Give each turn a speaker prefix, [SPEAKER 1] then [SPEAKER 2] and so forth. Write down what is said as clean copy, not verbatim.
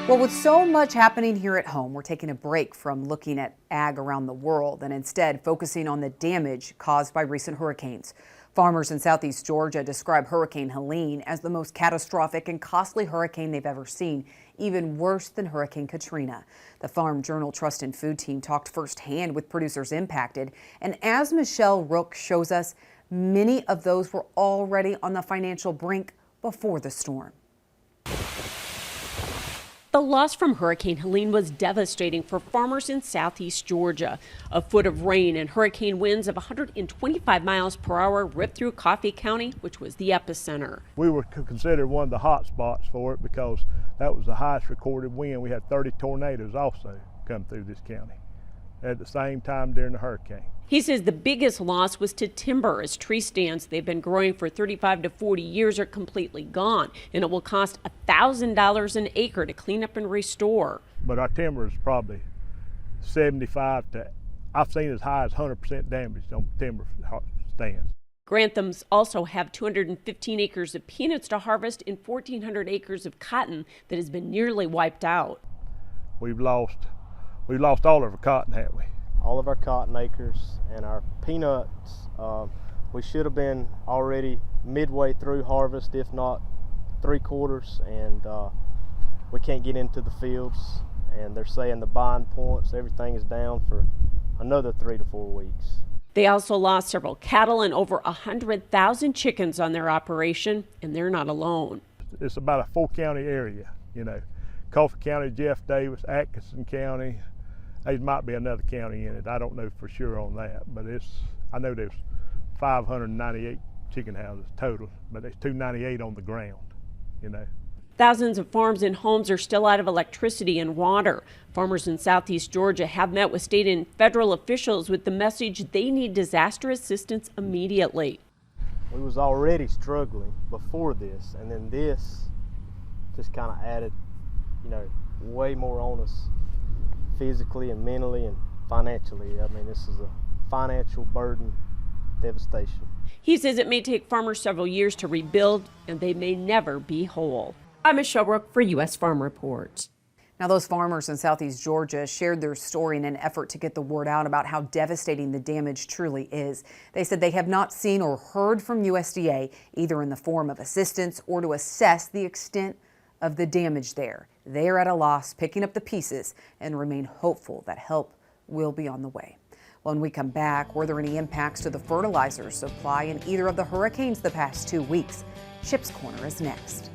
[SPEAKER 1] Well, with so much happening here at home, we're taking a break from looking at ag around the world and instead focusing on the damage caused by recent hurricanes. Farmers in southeast Georgia describe Hurricane Helene as the most catastrophic and costly hurricane they've ever seen, even worse than Hurricane Katrina. The Farm Journal Trust and Food team talked firsthand with producers impacted, and as Michelle Rook shows us, many of those were already on the financial brink before the storm.
[SPEAKER 2] The loss from Hurricane Helene was devastating for farmers in southeast Georgia. A foot of rain and hurricane winds of 125 miles per hour ripped through Coffee County, which was the epicenter.
[SPEAKER 3] We were considered one of the hot spots for it because that was the highest recorded wind. We had 30 tornadoes also come through this county at the same time during the hurricane.
[SPEAKER 2] He says the biggest loss was to timber, as tree stands they've been growing for 35 to 40 years are completely gone, and it will cost $1,000 an acre to clean up and restore.
[SPEAKER 3] But our timber is probably 75 to, I've seen as high as 100% damaged on timber stands.
[SPEAKER 2] Granthams also have 215 acres of peanuts to harvest and 1,400 acres of cotton that has been nearly wiped out.
[SPEAKER 3] We've lost all of our cotton, haven't we?
[SPEAKER 4] All of our cotton acres and our peanuts. We should have been already midway through harvest, if not 3/4, and we can't get into the fields, and they're saying the buying points, everything is down for another 3 to 4 weeks.
[SPEAKER 2] They also lost several cattle and over 100,000 chickens on their operation, and they're not alone.
[SPEAKER 3] It's about a 4-county area, you know. Coffee County, Jeff Davis, Atkinson County. There might be another county in it. I don't know for sure on that, but I know there's 598 chicken houses total, but there's 298 on the ground, you know.
[SPEAKER 2] Thousands of farms and homes are still out of electricity and water. Farmers in southeast Georgia have met with state and federal officials with the message they need disaster assistance immediately.
[SPEAKER 4] We was already struggling before this, and then this just kind of added, you know, way more on us physically and mentally and financially. I mean, this is a financial burden, devastation.
[SPEAKER 2] He says it may take farmers several years to rebuild, and they may never be whole. I'm Michelle Rook for U.S. Farm Report.
[SPEAKER 1] Now, those farmers in southeast Georgia shared their story in an effort to get the word out about how devastating the damage truly is. They said they have not seen or heard from USDA, either in the form of assistance or to assess the extent of the damage there. They are at a loss, picking up the pieces, and remain hopeful that help will be on the way. When we come back, were there any impacts to the fertilizer supply in either of the hurricanes the past 2 weeks? Chip's Corner is next.